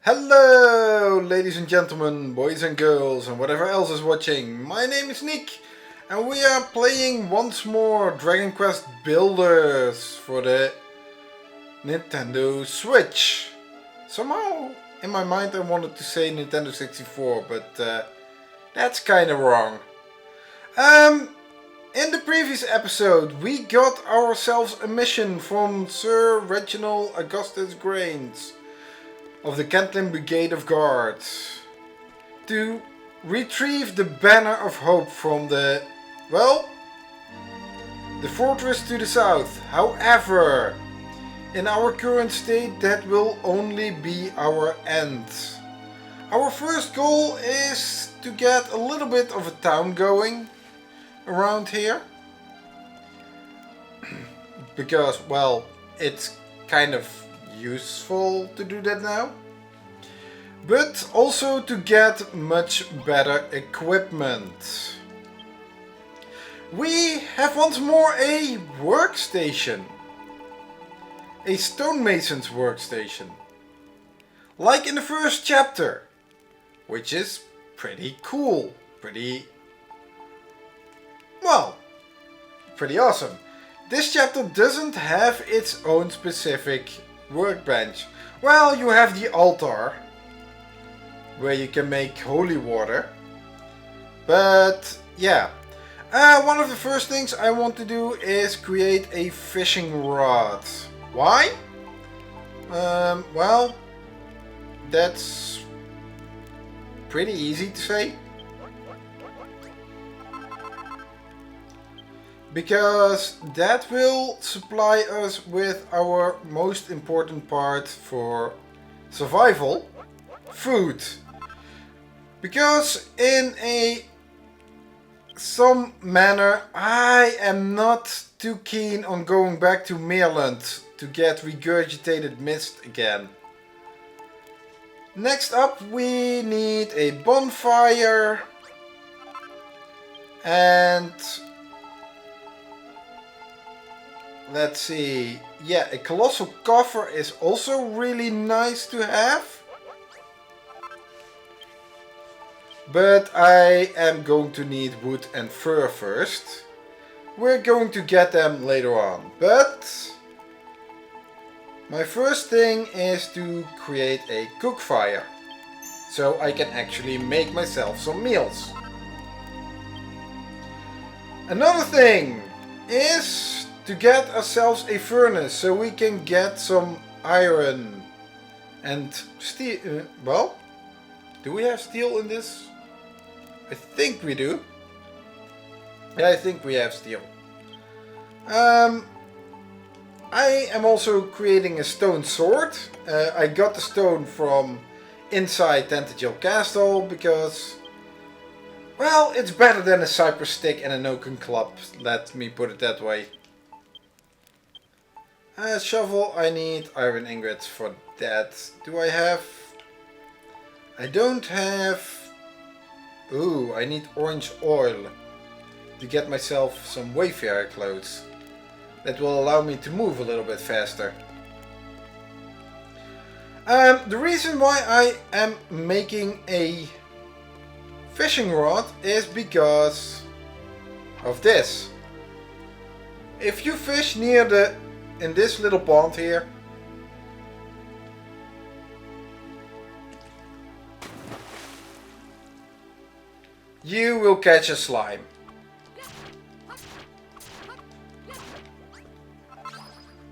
Hello, ladies and gentlemen, boys and girls, and whatever else is watching. My name is Nick, and we are playing once more Dragon Quest Builders for the Nintendo Switch. Somehow, in my mind, I wanted to say Nintendo 64, but that's kind of wrong. In the previous episode, we got ourselves a mission from Sir Reginald Augustus Grains of the Cantlin Brigade of Guards to retrieve the Banner of Hope from the fortress to the south. However, in our current state, that will only be our end. Our first goal is to get a little bit of a town going around here. Because, well, it's kind of useful to do that now. But also to get much better equipment. We have once more a workstation. A stonemason's workstation. Like in the first chapter. Which is pretty cool. Pretty awesome. This chapter doesn't have its own specific workbench. Well, you have the altar, where you can make holy water. But yeah, one of the first things I want to do is create a fishing rod. Why? Well, that's pretty easy to say. Because that will supply us with our most important part for survival, food. Because in some manner I am not too keen on going back to Myrlund to get regurgitated mist again. Next up we need a bonfire and let's see, yeah, a colossal coffer is also really nice to have. But I am going to need wood and fur first. We're going to get them later on. But my first thing is to create a cook fire. So I can actually make myself some meals. Another thing is to get ourselves a furnace so we can get some iron and steel. Well, do we have steel in this? I think we do. Yeah, I think we have steel. I am also creating a stone sword. I got the stone from inside Tantegel Castle because, well, it's better than a cypress stick and an oaken club. Let me put it that way. Shovel, I need iron ingots for that. Do I have? I don't have. Ooh, I need orange oil to get myself some wayfarer clothes. That will allow me to move a little bit faster. The reason why I am making a fishing rod is because of this. If you fish near in this little pond here, you will catch a slime.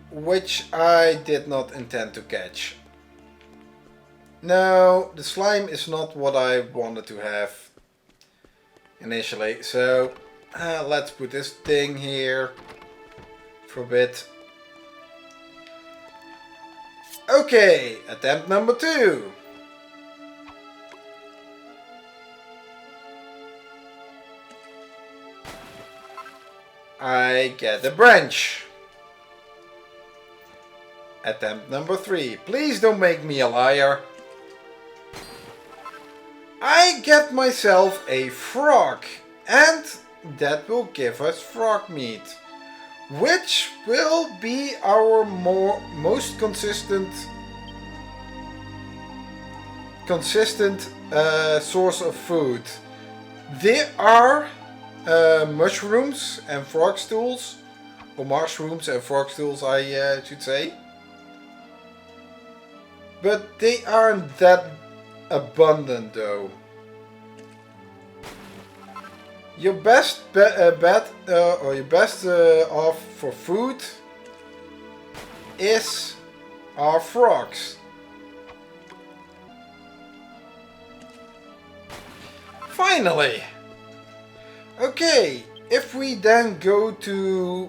Which I did not intend to catch. No, the slime is not what I wanted to have initially. So let's put this thing here for a bit. Okay, attempt number 2. I get a branch. Attempt number 3. Please don't make me a liar. I get myself a frog. And that will give us frog meat. which will be our most consistent source of food. There are mushrooms and frog stools, or mushrooms and frog stools, I should say. But they aren't that abundant though. Your best off for food is our frogs. Finally! Okay, if we then go to,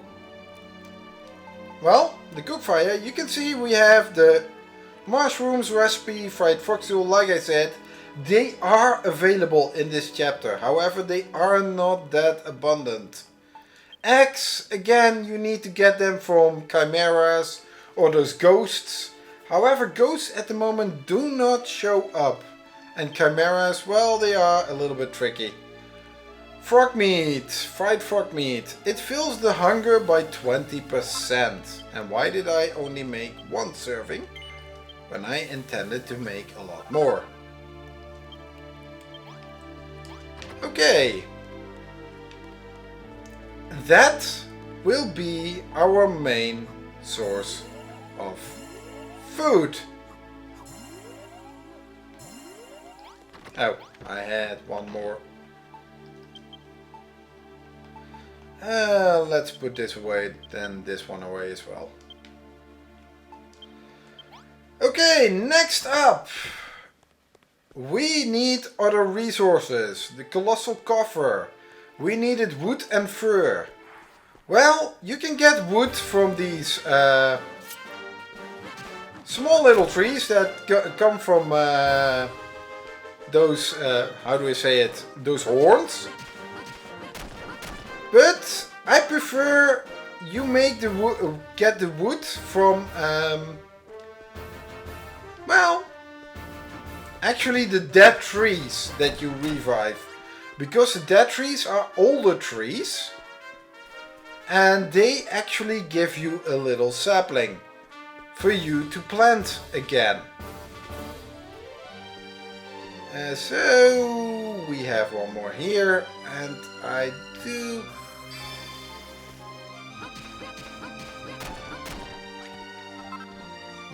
well, the cook fire, you can see we have the mushrooms recipe, fried foxtail. Like I said, they are available in this chapter. However, they are not that abundant. Eggs, again, you need to get them from chimeras or those ghosts. However, ghosts at the moment do not show up. And chimeras, well, they are a little bit tricky. Frog meat, fried frog meat. It fills the hunger by 20%. And why did I only make one serving when I intended to make a lot more? Okay. That will be our main source of food. Oh, I had one more. Let's put this away, then this one away as well. Okay, next up. We need other resources. The colossal coffer. We needed wood and fur. Well, you can get wood from these small little trees that come from those, how do I say it, those horns. But I prefer you make the wood, get the wood from, well, actually the dead trees that you revive. Because the dead trees are older trees and they actually give you a little sapling for you to plant again. So we have one more here, and I do.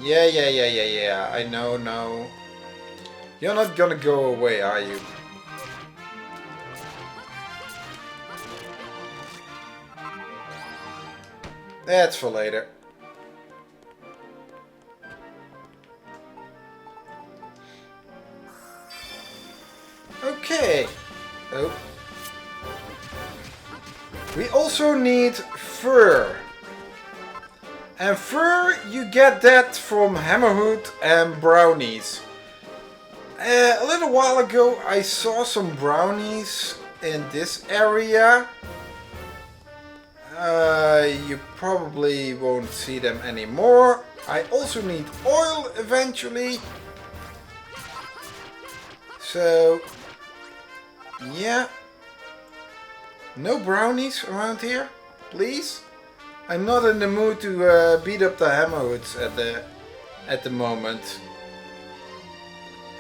Yeah. I know, no. You're not gonna go away, are you? That's for later. Okay. Oh. We also need fur. And fur, you get that from hammerwood and brownies. A little while ago I saw some brownies in this area. You probably won't see them anymore. I also need oil eventually. So, yeah. No brownies around here, please. I'm not in the mood to beat up the hammerwoods at the moment.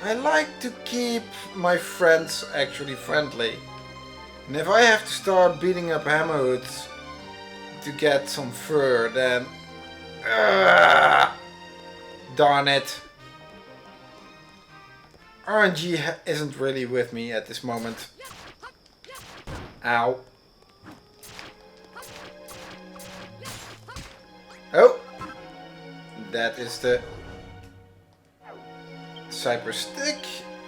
I like to keep my friends actually friendly. And if I have to start beating up hammerwoods to get some fur, then darn it. RNG isn't really with me at this moment. Ow. Oh, that is the cypress stick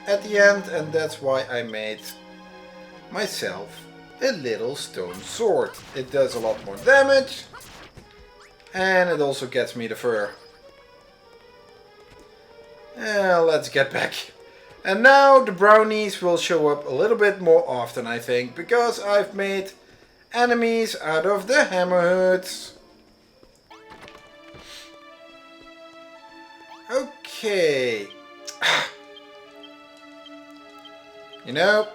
at the end, and that's why I made myself a little stone sword. It does a lot more damage, and it also gets me the fur. Let's get back. And now the brownies will show up a little bit more often, I think, because I've made enemies out of the hammerhoods. Okay. You know,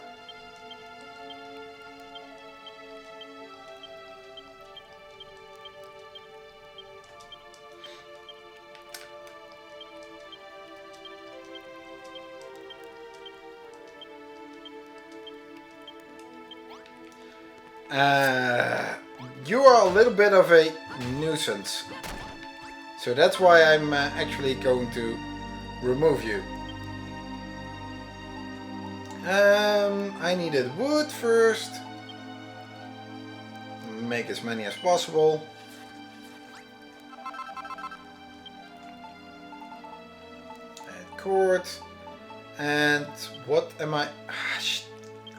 You are a little bit of a nuisance. So that's why I'm actually going to remove you. I needed wood first. Make as many as possible. And cord. And what am I...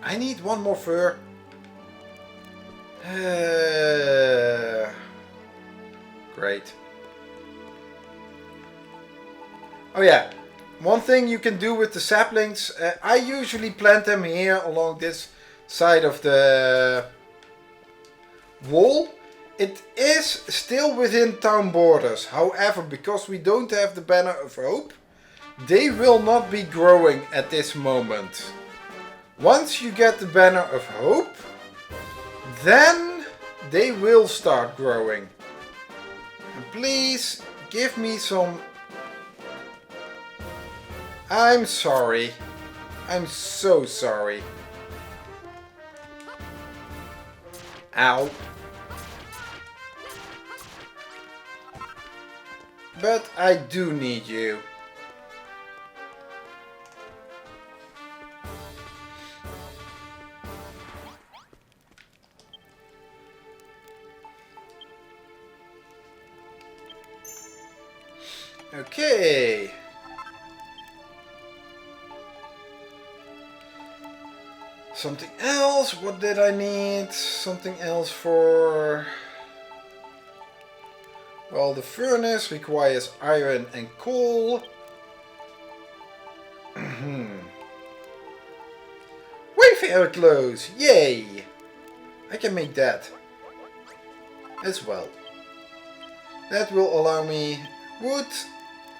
I need one more fur. Great. Oh yeah, one thing you can do with the saplings, I usually plant them here along this side of the wall. It is still within town borders, however, because we don't have the Banner of Hope, they will not be growing at this moment. Once you get the Banner of Hope, then they will start growing. And please give me some... I'm sorry. I'm so sorry. Ow. But I do need you. Okay. Something else. What did I need? Something else for... Well, the furnace requires iron and coal. Wayfarer clothes. Yay! I can make that as well. That will allow me wood.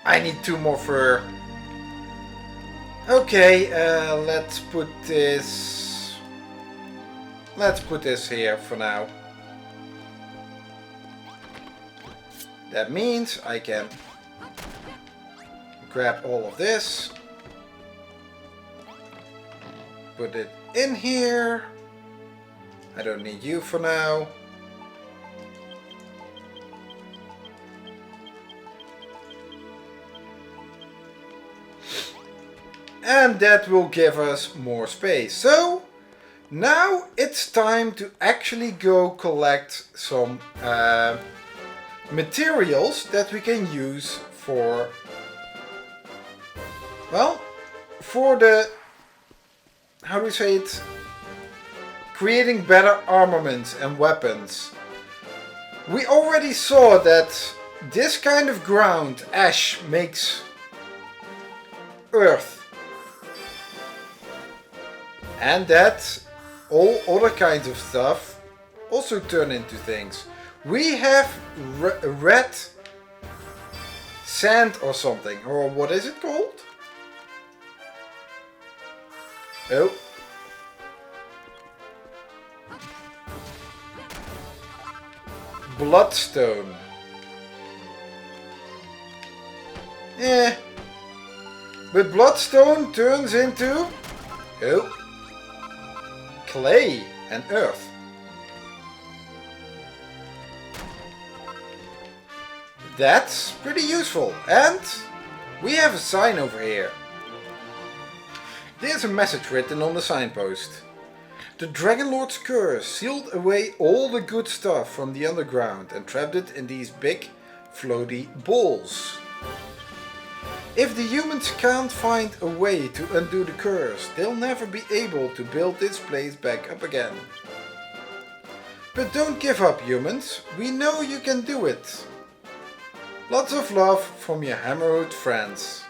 I need 2 more fur. Okay, let's put this... Let's put this here for now. That means I can grab all of this. Put it in here. I don't need you for now. And that will give us more space. So now it's time to actually go collect some materials that we can use for, well, for the, how do we say it, creating better armaments and weapons. We already saw that this kind of ground, ash, makes earth. And that all other kinds of stuff also turn into things. We have red sand or something. Or what is it called? Oh. Bloodstone. Eh. But bloodstone turns into... Oh. Clay and earth. That's pretty useful. And we have a sign over here. There's a message written on the signpost. The Dragonlord's curse sealed away all the good stuff from the underground and trapped it in these big floaty balls. If the humans can't find a way to undo the curse, they'll never be able to build this place back up again. But don't give up, humans. We know you can do it. Lots of love from your Hammerhood friends.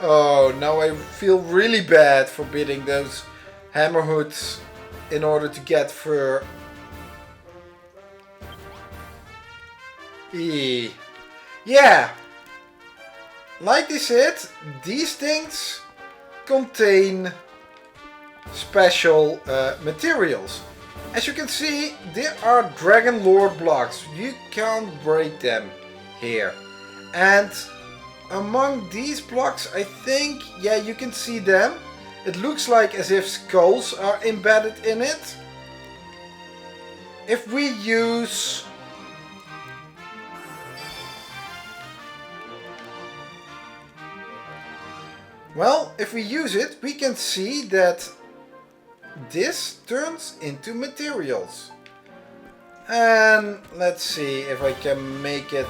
Oh, now I feel really bad for bidding those Hammerhoods in order to get fur. Yeah. Like they said, these things contain special materials. As you can see, there are Dragonlord blocks. You can't break them here. And among these blocks, I think, yeah, you can see them. It looks like as if skulls are embedded in it. if we use... Well, if we use it, we can see that this turns into materials. And let's see if I can make it...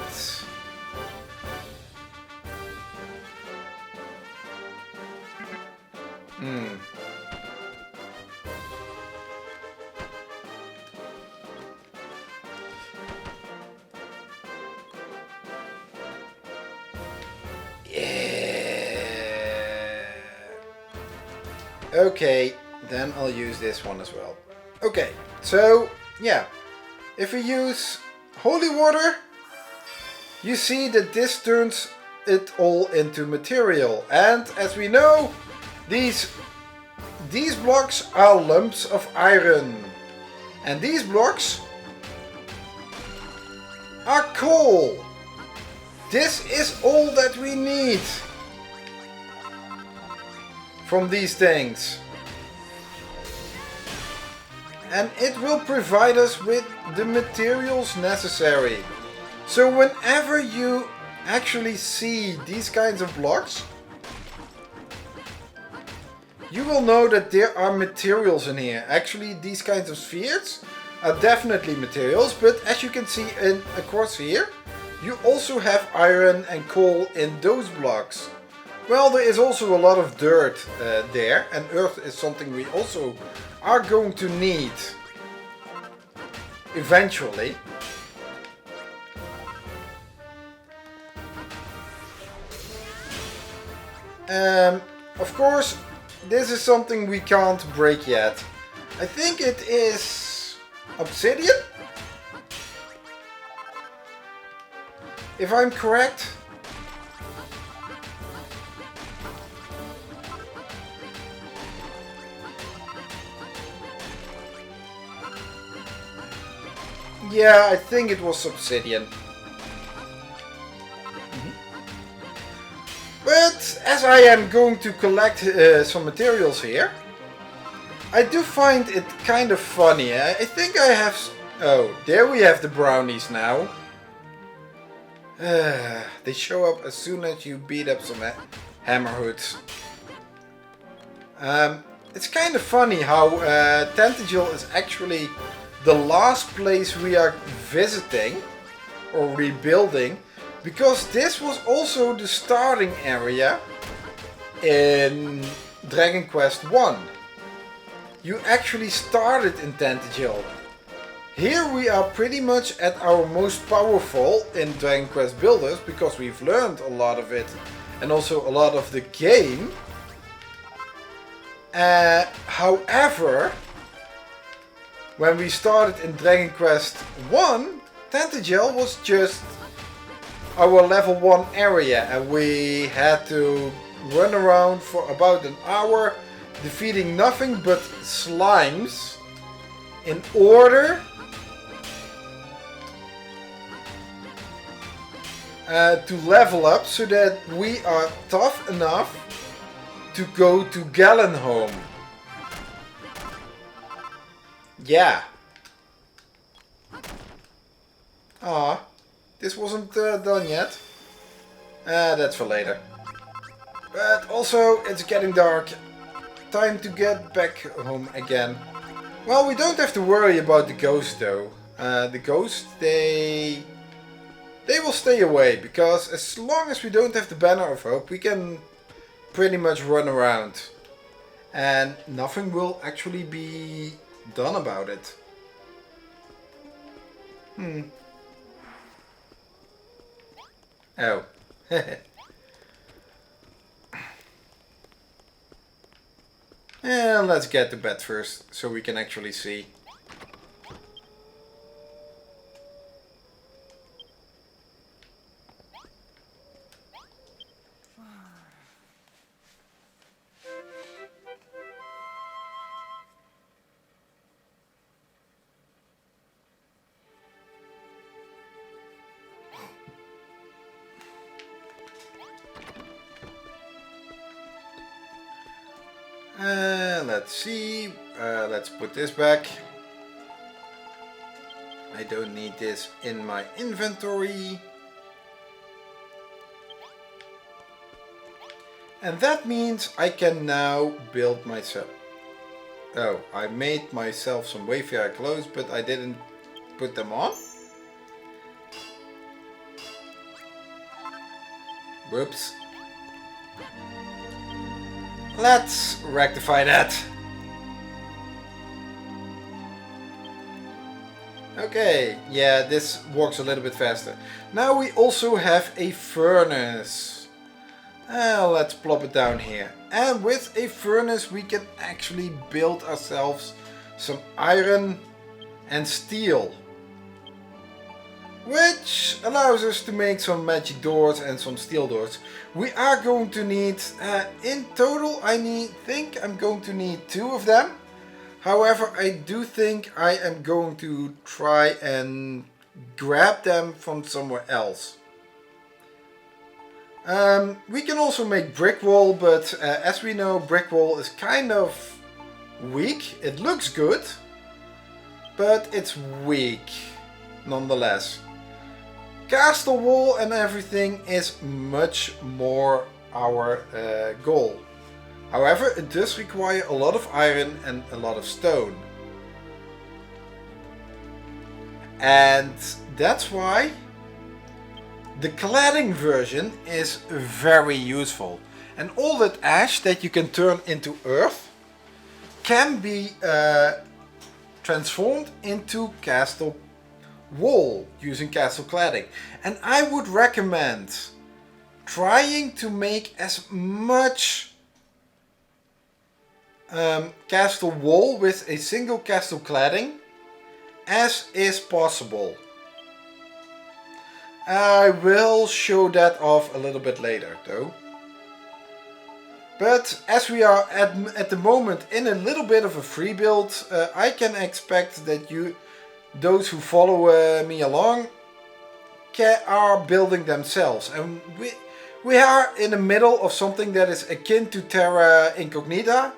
Okay, then I'll use this one as well. Okay, so yeah, if we use holy water, you see that this turns it all into material. And as we know, these blocks are lumps of iron. And these blocks are coal. This is all that we need from these things. And it will provide us with the materials necessary. So whenever you actually see these kinds of blocks, you will know that there are materials in here. Actually, these kinds of spheres are definitely materials, but as you can see across here, you also have iron and coal in those blocks. Well, there is also a lot of dirt there, and earth is something we also are going to need eventually. Of course, this is something we can't break yet. I think it is obsidian? If I'm correct. Yeah, I think it was obsidian. But as I am going to collect some materials here, I do find it kind of funny. I think I have... Oh, there we have the brownies now. They show up as soon as you beat up some hammerhoods. It's kind of funny how Tantegel is actually the last place we are visiting or rebuilding, because this was also the starting area in Dragon Quest 1. You actually started in Tantegel. Here we are pretty much at our most powerful in Dragon Quest Builders, because we've learned a lot of it and also a lot of the game. However, when we started in Dragon Quest 1, Tantegel was just our level 1 area, and we had to run around for about an hour defeating nothing but slimes in order to level up so that we are tough enough to go to Galenholm. Yeah. Ah, this wasn't done yet. That's for later. But also, it's getting dark. Time to get back home again. Well, we don't have to worry about the ghosts though. The ghosts, they will stay away, because as long as we don't have the Banner of Hope, we can pretty much run around. And nothing will actually be done about it. Oh. And let's get to bed first, so we can actually see. Let's see. Let's put this back. I don't need this in my inventory. And that means I can now build myself. Oh, I made myself some Wayfarer clothes, but I didn't put them on. Whoops. Let's rectify that. Okay, yeah, this works a little bit faster. Now we also have a furnace. Let's plop it down here. And with a furnace we can actually build ourselves some iron and steel. Which allows us to make some magic doors and some steel doors. We are going to need, in total I think I'm going to need 2 of them. However, I do think I am going to try and grab them from somewhere else. We can also make brick wall, but as we know, brick wall is kind of weak. It looks good, but it's weak nonetheless. Castle wall and everything is much more our goal. However, it does require a lot of iron and a lot of stone. And that's why the cladding version is very useful. And all that ash that you can turn into earth can be transformed into castle wall using castle cladding. And I would recommend trying to make as much castle wall with a single castle cladding as is possible. I will show that off a little bit later though. But as we are at the moment in a little bit of a free build, I can expect that those who follow me along, are building themselves. And we are in the middle of something that is akin to Terra Incognita,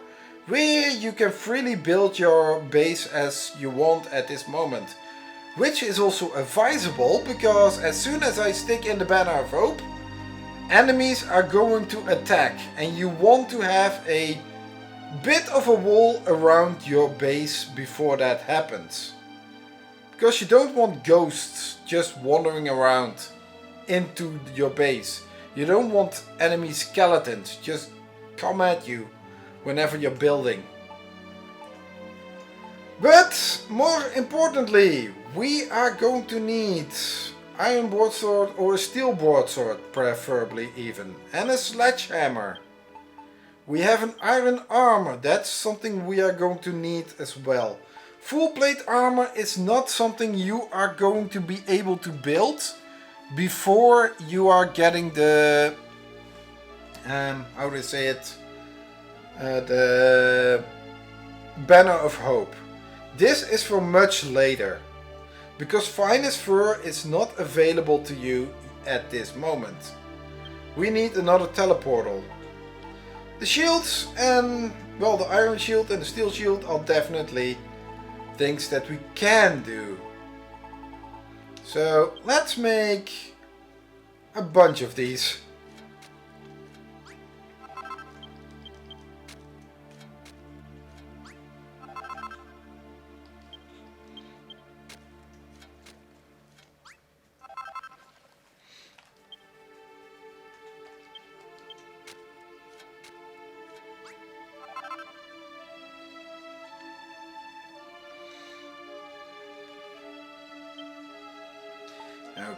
where you can freely build your base as you want at this moment. Which is also advisable, because as soon as I stick in the Banner of Hope, enemies are going to attack, and you want to have a bit of a wall around your base before that happens. Because you don't want ghosts just wandering around into your base. You don't want enemy skeletons just come at you whenever you're building. But more importantly, we are going to need iron broadsword or a steel broadsword, preferably even, and a sledgehammer. We have an iron armor, that's something we are going to need as well. Full plate armor is not something you are going to be able to build before you are getting the, how do I say it, the Banner of Hope. This is for much later, because finest fur is not available to you at this moment. We need another teleportal. The shields and, well, the iron shield and the steel shield are definitely things that we can do. So let's make a bunch of these.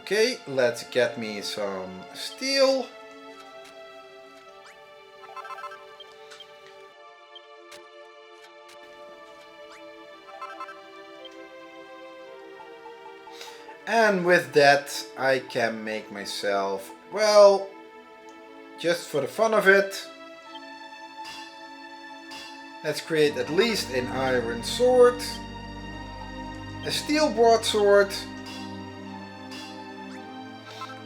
Okay, let's get me some steel. And with that I can make myself, well, just for the fun of it, let's create at least an iron sword, a steel broadsword,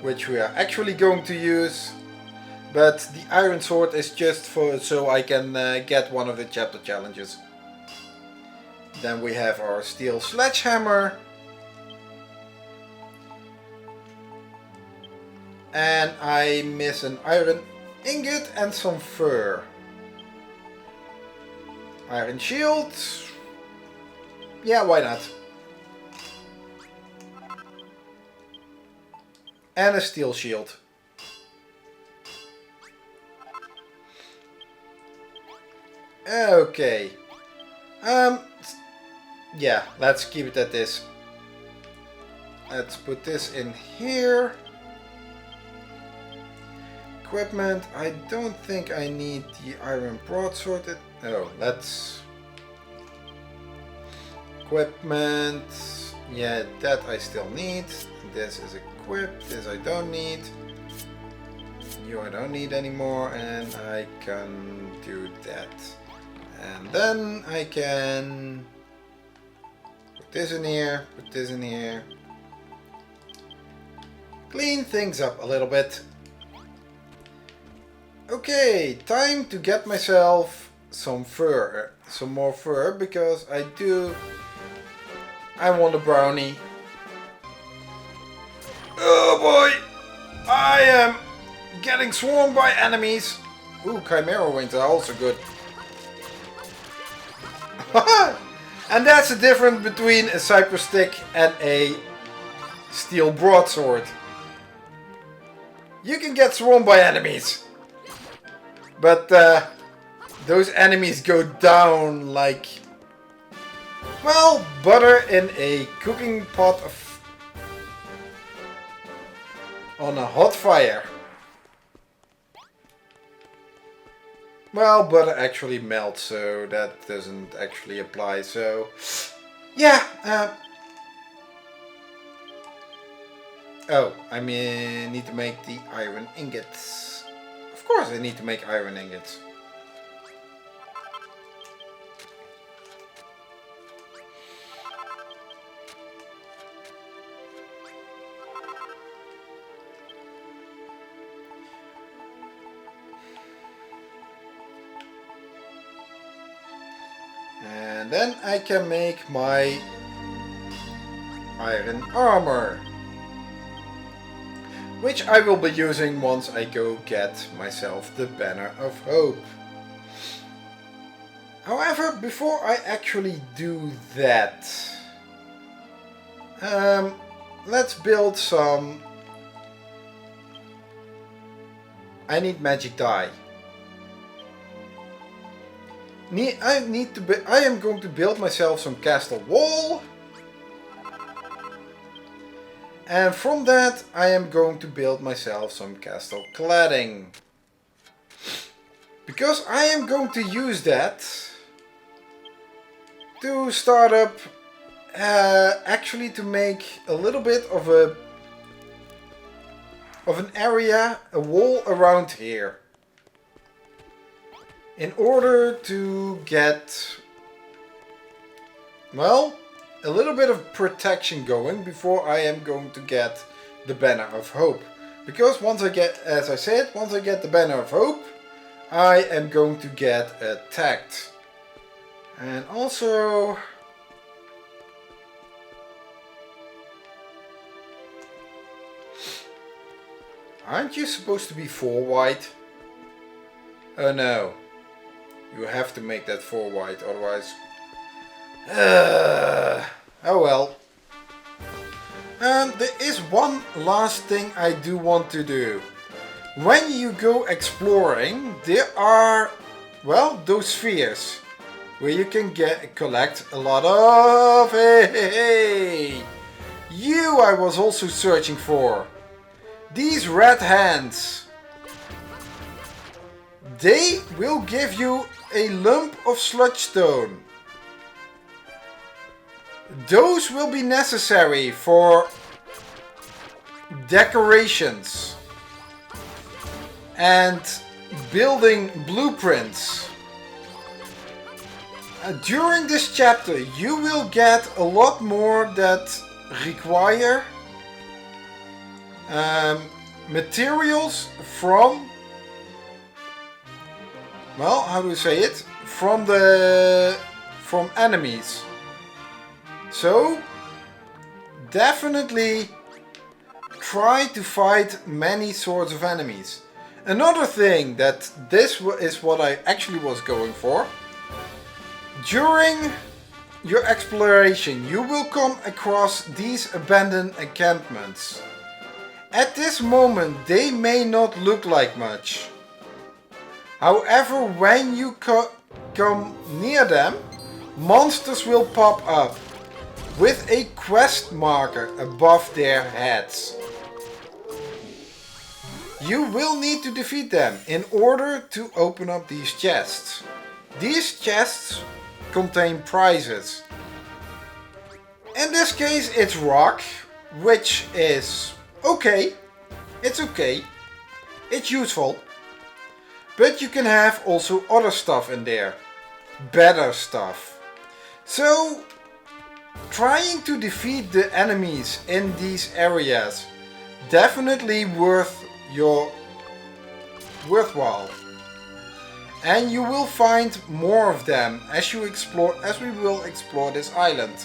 which we are actually going to use, but the iron sword is just for so I can get one of the chapter challenges. Then we have our steel sledgehammer, And I miss an iron ingot and some fur. Iron shield. Yeah, why not? And a steel shield. Okay. Yeah, let's keep it at this. Let's put this in here. Equipment. I don't think I need the iron broadsword. Oh, let's... Equipment. Yeah, that I still need. This is equipped. This I don't need. You I don't need anymore. And I can do that. And then I can put this in here, put this in here. Clean things up a little bit. Okay, time to get myself some fur, some more fur, because I want a brownie. Oh boy! I am getting swarmed by enemies. Ooh, chimera wings are also good. And that's the difference between a cypress stick and a steel broadsword. You can get swarmed by enemies, but those enemies go down like, well, butter in a cooking pot on a hot fire. Well, butter actually melts, so that doesn't actually apply, so... Yeah, oh, I need to make the iron ingots. Of course I need to make iron ingots. And then I can make my iron armor, which I will be using once I go get myself the Banner of Hope. However, before I actually do that, let's build some... I need magic dye. I am going to build myself some castle wall. And from that I am going to build myself some castle cladding. Because I am going to use that to start up, actually to make a little bit of an area, a wall around here. In order to get, well, a little bit of protection going before I am going to get the Banner of Hope. Because once I get, as I said, once I get the Banner of Hope, I am going to get attacked. And also... Aren't you supposed to be 4 wide? Oh no. You have to make that 4 wide, otherwise... oh well. There is one last thing I do want to do. When you go exploring, there are, well, those spheres. Where you can collect a lot of... Hey! You I was also searching for. These red hands. They will give you a lump of sludgestone. Those will be necessary for decorations and building blueprints. During this chapter you will get a lot more that require materials from, well, how do you say it? From enemies. So definitely try to fight many sorts of enemies. Another thing that this is what I actually was going for. During your exploration you will come across these abandoned encampments. At this moment they may not look like much. However, when you come near them, monsters will pop up with a quest marker above their heads. You will need to defeat them in order to open up these chests. These chests contain prizes. In this case it's rock, which is okay. It's okay. It's useful. But you can have also other stuff in there. Better stuff. So, trying to defeat the enemies in these areas definitely worthwhile. And you will find more of them as we will explore this island.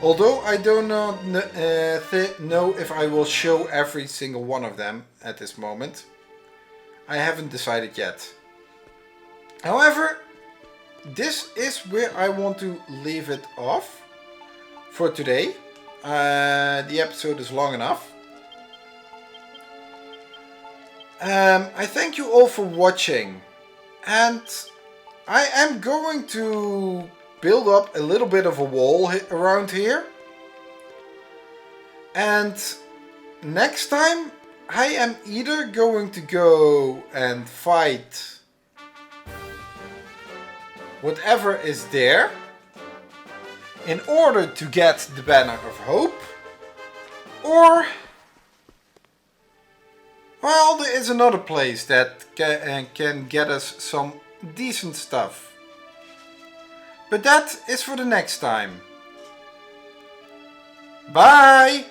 Although I do not know if I will show every single one of them at this moment. I haven't decided yet. However, this is where I want to leave it off for today. The episode is long enough. I thank you all for watching, and I am going to build up a little bit of a wall around here, and next time I am either going to go and fight whatever is there in order to get the Banner of Hope, or well, there is another place that can get us some decent stuff. But that is for the next time. Bye!